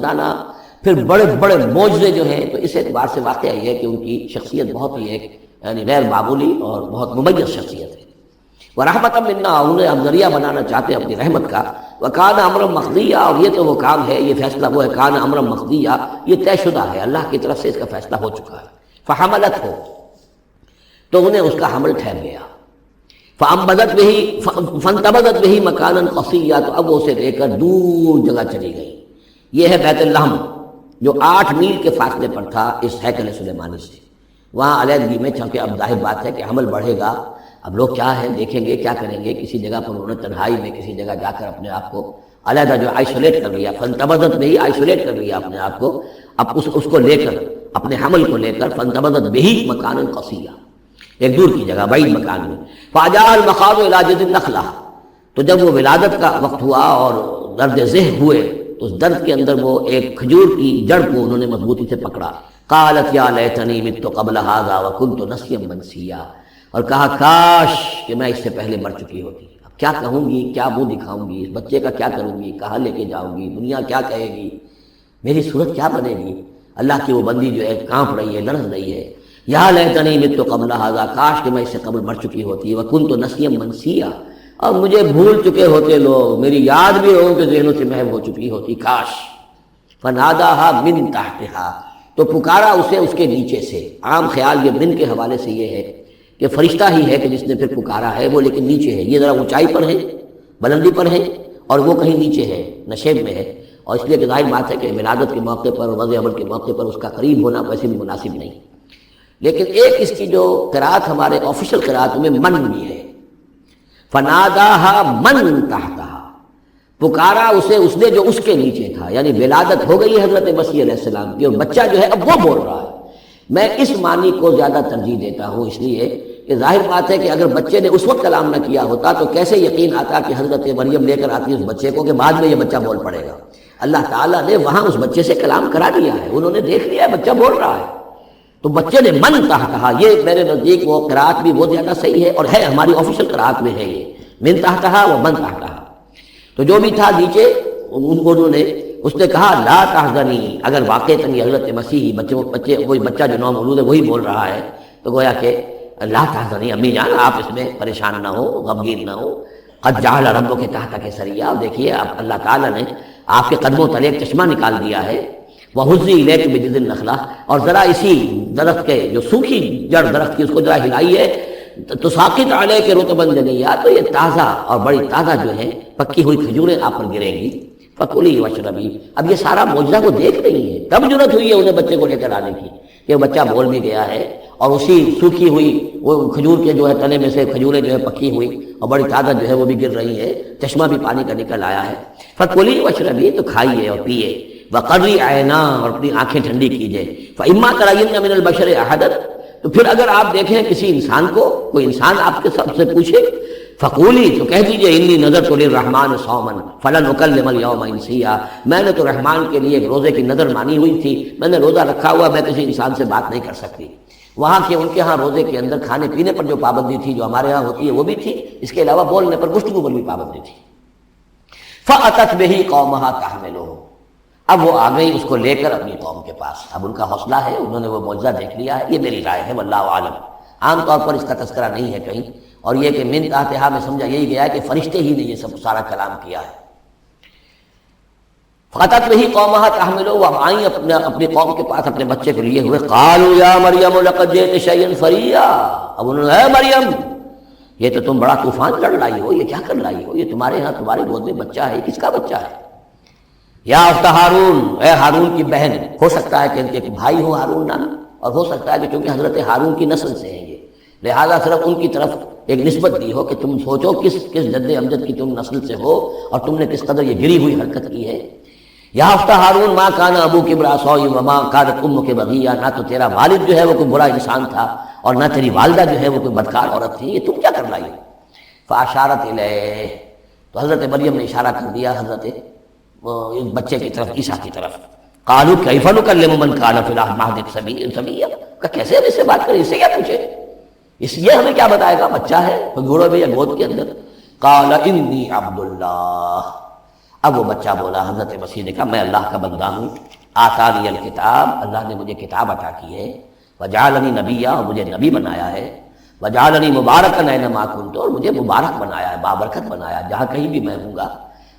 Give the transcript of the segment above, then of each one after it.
بتانا، پھر بڑے بڑے معجزے جو ہیں، تو اس اعتبار سے واقعہ یہ ہے کہ ان کی شخصیت بہت ہی ایک یعنی غیر معمولی اور بہت ممیز شخصیت ہے۔ ورحمۃ منا، انہیں ہم ذریعہ بنانا چاہتے ہیں اپنی رحمت کا۔ وکان امرا مقضیہ، اور یہ تو وہ کام ہے، یہ فیصلہ وہ ہے، کان امرا مقضیہ، یہ طے شدہ ہے، اللہ کی طرف سے اس کا فیصلہ ہو چکا ہے۔ فحملت ہو، تو انہیں اس کا حمل ٹھہر گیا۔ فانبذت به فانتبذت به مکانا قصیا، تو اب وہ اسے لے کر دور جگہ چلی گئی۔ یہ ہے بیت اللحم جو 8 میل کے فاصلے پر تھا اس ہیکل سلیمانی سے۔ وہاں علیحدگی میں، چونکہ اب ظاہر بات ہے کہ حمل بڑھے گا، اب لوگ کیا ہے دیکھیں گے، کیا کریں گے، کسی جگہ پر انہوں نے تنہائی میں کسی جگہ جا کر اپنے آپ کو علیحدہ جو آئسولیٹ کر لیا، فانتبذت به آئسولیٹ کر لیا اپنے آپ کو، اب اس کو لے کر، اپنے حمل کو لے کر، فانتبذت به مکانا قصیا، ایک دور کی جگہ، بعید مکان میں۔ فاجاء المخاض الى جذع النخلہ، تو جب وہ ولادت کا وقت ہوا اور درد ذہ ہوئے، تو اس درد کے اندر وہ ایک کھجور کی جڑ کو انہوں نے مضبوطی سے پکڑا۔ قالت یا لیتنی مت قبل هذا وکنت نسیا منسیا، اور کہا کاش کہ میں اس سے پہلے مر چکی ہوتی۔ اب کیا کہوں گی، کیا منہ دکھاؤں گی، اس بچے کا کیا کروں گی، کہاں لے کے جاؤں گی، دنیا کیا کہے گی، میری صورت کیا بنے گی۔ اللہ کی وہ بندی جو ہے کانپ رہی ہے، لرز رہی ہے۔ یا لیتنی مت قبل هذا، کاش کہ میں اس سے قبل مر چکی ہوتی، وکنت نسیا منسیا، اور مجھے بھول چکے ہوتے لوگ، میری یاد بھی ہو کہ ذہنوں سے محو ہو چکی ہوتی، کاش۔ فناداها من تحتها، تو پکارا اسے اس کے نیچے سے۔ عام خیال یہ من کے حوالے سے یہ ہے کہ فرشتہ ہی ہے کہ جس نے پھر پکارا ہے، وہ لیکن نیچے ہے، یہ ذرا اونچائی پر ہے، بلندی پر ہے، اور وہ کہیں نیچے ہے، نشیب میں ہے، اور اس لیے کہ ظاہر بات ہے کہ ولادت کے موقع پر، وضع حمل کے موقع پر اس کا قریب ہونا ویسے بھی مناسب نہیں۔ لیکن ایک اس کی جو قرات ہمارے آفیشل قرات میں من بھی ہے، فناداها من تحتها، پکارا اسے اس نے جو اس کے نیچے تھا، یعنی ولادت ہو گئی حضرت مسیح علیہ السلام کی، اور بچہ جو ہے اب وہ بول رہا ہے۔ میں اس معنی کو زیادہ ترجیح دیتا ہوں، اس لیے کہ ظاہر بات ہے کہ اگر بچے نے اس وقت کلام نہ کیا ہوتا تو کیسے یقین آتا کہ حضرت مریم لے کر آتی اس بچے کو کہ بعد میں یہ بچہ بول پڑے گا۔ اللہ تعالیٰ نے وہاں اس بچے سے کلام کرا دیا ہے، انہوں نے دیکھ لیا ہے بچہ بول رہا ہے، تو بچے نے من تحتہا، یہ میرے نزدیک وہ قرات بھی وہ زیادہ صحیح ہے، اور ہے ہماری آفیشل قرات میں ہے یہ من تحتہا و من تحتہا۔ تو جو بھی تھا نیچے، انہوں نے، اس نے کہا لا تحزنی، اگر واقعتاً حضرت مسیحی بچے وہی بچہ جو نومولود ہے وہی بول رہا ہے، تو گویا کہ لا تحزنی، امی جان آپ اس میں پریشان نہ ہو، غمگین نہ ہو، قد جعل ربک تحتک سریا، دیکھیے اب اللہ تعالیٰ نے آپ کے قدموں تلے ایک چشمہ نکال دیا ہے، وہزی الیک بجذع النخلہ، اور ذرا اسی درخت کے جو سوکھی جڑ درخت کی اس کو ذرا ہلائیے، تو ساقط علیک رطبا جنیا، تو یہ تازہ اور بڑی تازہ جو ہے پکی ہوئی کھجوریں آپ پر گریں گی، فکلی واشربی۔ اب یہ سارا معجزہ وہ دیکھ رہی ہے، تب ضرورت ہوئی ہے انہیں بچے کو لے کر آنے کی کہ بچہ بول بھی گیا ہے، اور اسی سوکھی ہوئی وہ کھجور کے جو ہے تنے میں سے کھجوریں جو ہے پکی ہوئی اور بڑی تازہ جو ہے وہ بھی گر رہی ہے، چشمہ بھی پانی کا نکل آیا ہے۔ فکلی واشربی، تو کھائیے اور پیئے، وقری عینا، اور اپنی آنکھیں ٹھنڈی کیجیے، فاما ترین من البشر احدا، تو پھر اگر آپ دیکھیں کسی انسان کو، کوئی انسان آپ کے سب سے پوچھے، فقولی، تو کہہ دیجئے انی نذرت للرحمن صوما فلن اکلم اليوم انسیا، میں نے تو رحمان کے لیے ایک روزے کی نذر مانی ہوئی تھی، میں نے روزہ رکھا ہوا، میں کسی انسان سے بات نہیں کر سکتی۔ وہاں کے ان کے ہاں روزے کے اندر کھانے پینے پر جو پابندی تھی جو ہمارے ہاں ہوتی ہے وہ بھی تھی، اس کے علاوہ بولنے پر، گفتگو پر بھی پابندی تھی۔ فأتت به قومها تحملہ، اب وہ آ گئی اس کو لے کر اپنی قوم کے پاس۔ اب ان کا حوصلہ ہے، انہوں نے وہ معجزہ دیکھ لیا ہے، یہ میری رائے ہے، واللہ عالم، عام طور پر اس کا تذکرہ نہیں ہے کہیں، اور یہ کہ من تحتہا میں سمجھا یہی گیا ہے کہ فرشتے ہی نے یہ سب سارا کلام کیا ہے۔ فأتت به قومها تحملہ، وہ آئیں اپنی قوم کے پاس اپنے بچے کو لیے ہوئے۔ قالوا یا مریم لقد جئت شیئا فریا، اب انہوں نے، اے مریم یہ تو تم بڑا طوفان لڑ لائی ہو، یہ کیا کر لائی ہو، یہ تمہارے ہاں تمہاری گود میں بچہ ہے، کس کا بچہ ہے؟ یا اخت ہارون، اے ہارون کی بہن، ہو سکتا ہے کہ ان کے بھائی ہوں ہارون نام، اور ہو سکتا ہے کہ چونکہ حضرت ہارون کی نسل سے ہیں یہ، لہذا صرف ان کی طرف ایک نسبت دی ہو کہ تم سوچو کس جد امجد کی تم نسل سے ہو اور تم نے کس قدر یہ گری ہوئی حرکت کی ہے۔ یا اخت ہارون ما کان ابوک امرأ سوء وما کانت امک بغیہ، نہ تو تیرا والد جو ہے وہ کوئی برا انسان تھا اور نہ تیری والدہ جو ہے وہ کوئی بدکار عورت تھی، یہ تم کیا کر لائی؟ فاشارت الیہ، تو حضرت مریم نے اشارہ کر دیا حضرت بچے کی طرف، عیسیٰ کی طرف۔ قالوا کیف نکلم من کان فی المہد صبیا، کہ کیسے ہم اس سے بات کریں، اس سے کیا پوچھے، اس یہ ہمیں کیا بتائے گا، بچہ ہے گھوڑے میں یا گود کے اندر۔ قال انی عبد اللہ، اب وہ بچہ بولا، حضرت مسیح نے کہا میں اللہ کا بندہ ہوں، آتانی الکتاب، اللہ نے مجھے کتاب عطا کی ہے، وجعلنی نبیا، اور مجھے نبی بنایا ہے، وجعلنی مبارکا اینما کنت، اور مجھے مبارک بنایا ہے، بابرکت بنایا ہے جہاں کہیں بھی میں ہوں گا،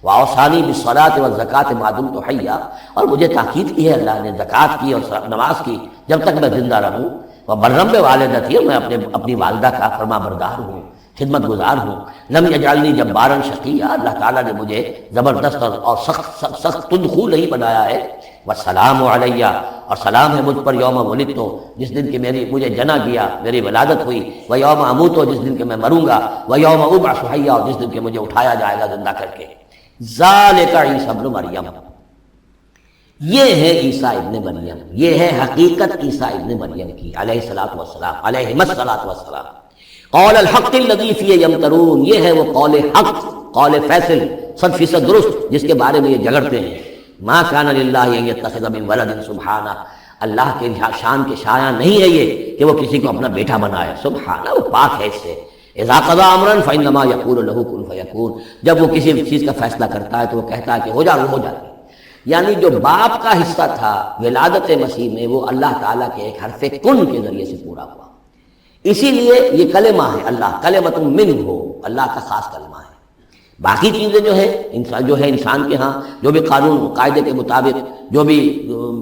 واوصانی بالصلاۃ والزکاۃ ما دمت حیا، اور مجھے تاکید کی ہے اللہ نے زکوٰۃ کی اور نماز کی جب تک میں زندہ رہوں، وبرم بوالدتی، میں اپنی والدہ کا فرما بردار ہوں، خدمت گزار ہوں، لم یجعلنی جبارا شقیا، اللہ تعالیٰ نے مجھے زبردست اور سخت تندخو نہیں بنایا ہے، والسلام علیہ، اور سلام ہے مجھ پر یوم ولدت، جس دن کہ مجھے جنا گیا، میری ولادت ہوئی، و یوم اموت، جس دن کہ میں مروں گا، و یوم ابعث حیا، اور جس دن کہ مجھے اٹھایا جائے گا زندہ کر کے۔ ذالک عیسی ابن مریم، یہ ہے عیسیٰ ابن مریم، یہ ہے حقیقت عیسیٰ ابن مریم کی علیہ الصلوۃ والسلام، علیہم الصلوۃ والسلام۔ قول الحق الذی فیہ یمترون، یہ ہے وہ قول حق، قول فیصل 100% درست جس کے بارے میں یہ جھگڑتے ہیں۔ ما کان للہ ان یتخذ من ولد سبحانہ، اللہ کے شان کے شایع نہیں ہے یہ کہ وہ کسی کو اپنا بیٹا بنائے، سبحانہ، وہ پاک ہے اس سے۔ اذا قضى امرا فانما يقول له كن فيكون، جب وہ کسی چیز کا فیصلہ کرتا ہے تو وہ کہتا ہے کہ ہو جا، وہ ہو جاتی ہے۔ یعنی جو باپ کا حصہ تھا ولادت مسیح میں، وہ اللہ تعالیٰ کے ایک حرف کن کے ذریعے سے پورا ہوا، اسی لیے یہ کلمہ ہے، اللہ کلمۃ منہ، اللہ کا خاص کلمہ ہے۔ باقی چیزیں جو ہے انسان کے ہاں جو بھی قانون قاعدے کے مطابق، جو بھی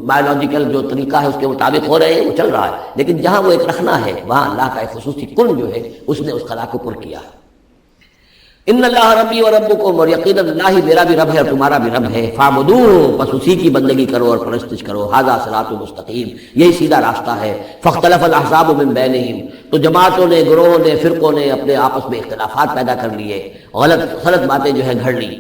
بایولوجیکل جو طریقہ ہے اس کے مطابق ہو رہے ہیں، وہ چل رہا ہے، لیکن جہاں وہ ایک رکھنا ہے وہاں اللہ کا ایک خصوصی کن جو ہے اس نے اس خلا کو پر کیا ہے۔ ان اللہ ربی و ربکم، اور یقیناً اللہ میرا بھی رب ہے اور تمہارا بھی رب ہے، فاعبدوہ، پس اسی کی بندگی کرو اور پرستش کرو، ھذا صراط مستقیم، یہی سیدھا راستہ ہے۔ فاختلف الاحزاب من بینہم، تو جماعتوں نے، گروہوں نے، فرقوں نے اپنے آپس میں اختلافات پیدا کر لیے، غلط باتیں جو ہے گھڑ لی۔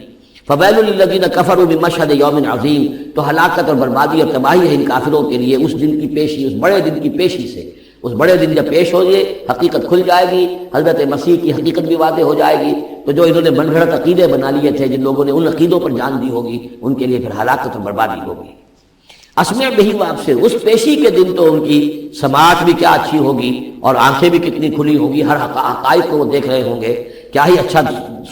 فویل للذین کفروا من مشہد یوم عظیم، تو ہلاکت اور بربادی اور تباہی ہے ان کافروں کے لیے اس دن کی پیشی، اس بڑے دن کی پیشی سے۔ اس بڑے دن جب پیش ہو یہ حقیقت کھل جائے گی، حضرت مسیح کی حقیقت بھی واضح ہو جائے گی، تو جو انہوں نے من گھڑت عقیدے بنا لیے تھے، جن لوگوں نے ان عقیدوں پر جان دی ہوگی، ان کے لیے پھر ہلاکت اور بربادی ہوگی۔ اسمع بہی و ابصر، اس پیشی کے دن تو ان کی سماعت بھی کیا اچھی ہوگی اور آنکھیں بھی کتنی کھلی ہوں گی، ہر حقائق کو وہ دیکھ رہے ہوں گے، کیا ہی اچھا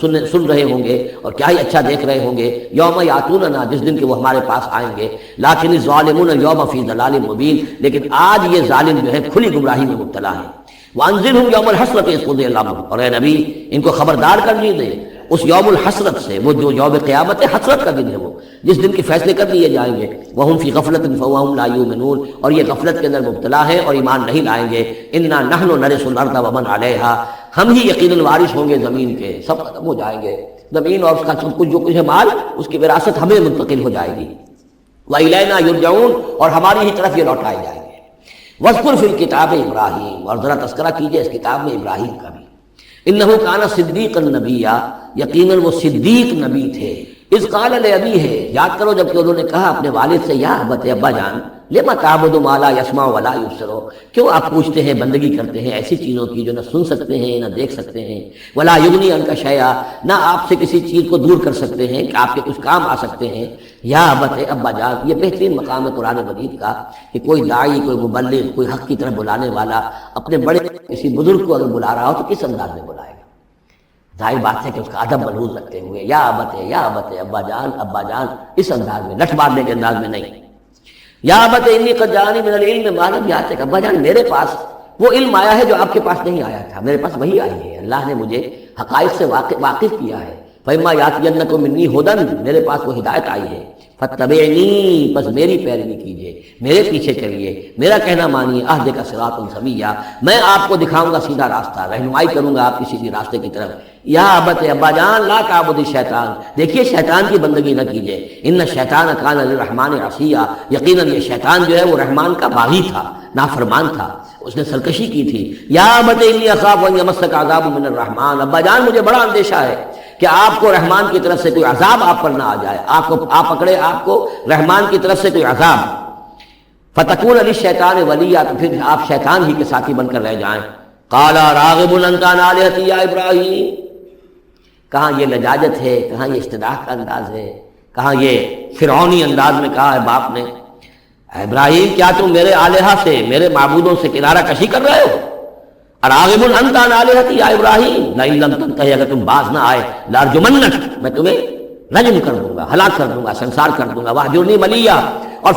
سن رہے ہوں گے اور کیا ہی اچھا دیکھ رہے ہوں گے۔ یوم یاتوننا، جس دن کہ وہ ہمارے پاس آئیں گے، لیکن الظالمون یوم فی ضلال مبین، لیکن آج یہ ظالم جو ہے کھلی گمراہی میں مبتلا ہے۔ وانذرہم یوم الحسرۃ اذ قضی الامر، اور اے نبی ان کو خبردار کر لیجیے اس یوم الحسرت سے، وہ جو یوم قیامت حسرت کا دن ہے، وہ جس دن کے فیصلے کر لیے جائیں گے۔ وہم فی غفلۃ فہم لا یؤمنون، اور یہ غفلت کے اندر مبتلا ہے اور ایمان نہیں لائیں گے۔ انا نحن نرث الارض ومن علیہا، ہم ہی یقیناً وارث ہوں گے زمین کے، سب ختم ہو جائیں گے، زمین اور اس کا سب کچھ جو کچھ ہے مال، اس کی وراثت ہمیں منتقل ہو جائے گی۔ وإلینا یرجعون، اور ہماری ہی طرف یہ لوٹائے جائیں گے۔ واذکر فی الکتاب ابراہیم، اور ذرا تذکرہ کیجئے اس کتاب میں ابراہیم کا بھی۔ انہ کان صدیقا نبیا، یقیناً وہ صدیق نبی تھے۔ اذ قال لابیہ، یاد کرو جب کہ انہوں نے کہا اپنے والد سے، یا ابت، ابا جان، لما تعبد ما لا يسمع ولا يبصر، کیوں آپ پوچھتے ہیں، بندگی کرتے ہیں ایسی چیزوں کی جو نہ سن سکتے ہیں نہ دیکھ سکتے ہیں، ولا یغنی عنک شیئا، نہ آپ سے کسی چیز کو دور کر سکتے ہیں کہ آپ کے کچھ کام آ سکتے ہیں۔ یا ابت، ابا جان، یہ بہترین مقام ہے قرآن مجید کا کہ کوئی داعی، کوئی مبلغ، کوئی حق کی طرف بلانے والا اپنے بڑے کسی بزرگ کو اگر بلا رہا ہو تو کس انداز میں بلائے گا؟ ظاہر بات ہے کہ اس کا ادب ملحوظ رکھتے ہوئے، یا ابت، یا ابت، ابا جان، اس انداز میں، لٹ مارنے کے انداز میں نہیں۔ یا ابت انی قد جاءنی من العلم ما لم یأتک، ابا جان میرے پاس وہ علم آیا ہے جو آپ کے پاس نہیں آیا تھا، میرے پاس وہی آئی ہے، اللہ نے مجھے حقائق سے واقف کیا ہے۔ فإما یأتینکم منی ھدی، میرے پاس وہ ہدایت آئی ہے، فاتبعنی، بس میری پیروی کیجیے، میرے پیچھے چلیے، میرا کہنا مانیے، اہدک صراطا سویا، میں آپ کو دکھاؤں گا سیدھا راستہ، رہنمائی کروں گا آپ کی سیدھی راستے کی طرف۔ یا ابت، ابا جان، لا تعبد الشیطان، دیکھیے شیطان کی بندگی نہ کیجیے، ان الشیطان کان للرحمن عصیا، یقیناً یہ شیطان جو ہے وہ رحمان کا باغی تھا، نافرمان تھا، اس نے سرکشی کی تھی۔ یا ابت انی اخاف ان یمسک عذاب من الرحمن، ابا جان مجھے بڑا اندیشہ ہے کہ آپ کو رحمان کی طرف سے کوئی عذاب آپ پر نہ آ جائے، آپ پکڑے آپ کو رحمان کی طرف سے کوئی عذاب، فتکون للشیطان ولیا، تو پھر آپ شیطان ہی کے ساتھی بن کر رہ جائیں۔ قال راغب انت عن آلہتی یا ابراہیم، کہاں یہ لجاجت ہے، کہاں یہ استدعاء کا انداز ہے، کہاں یہ فرعونی انداز میں کہا ہے باپ نے، ابراہیم کیا تم میرے آلہہ سے، میرے معبودوں سے کنارہ کشی کر رہے ہو؟ راغب انت عن آلہتی یا ابراہیم، لئن لم تنتہی، اگر تم باز نہ آئے، لارجمنک، میں تمہیں رجم کر دوں گا، ہلاک کر دوں گا، سنسار کر دوں گا، واہجرنی ملیہ، اور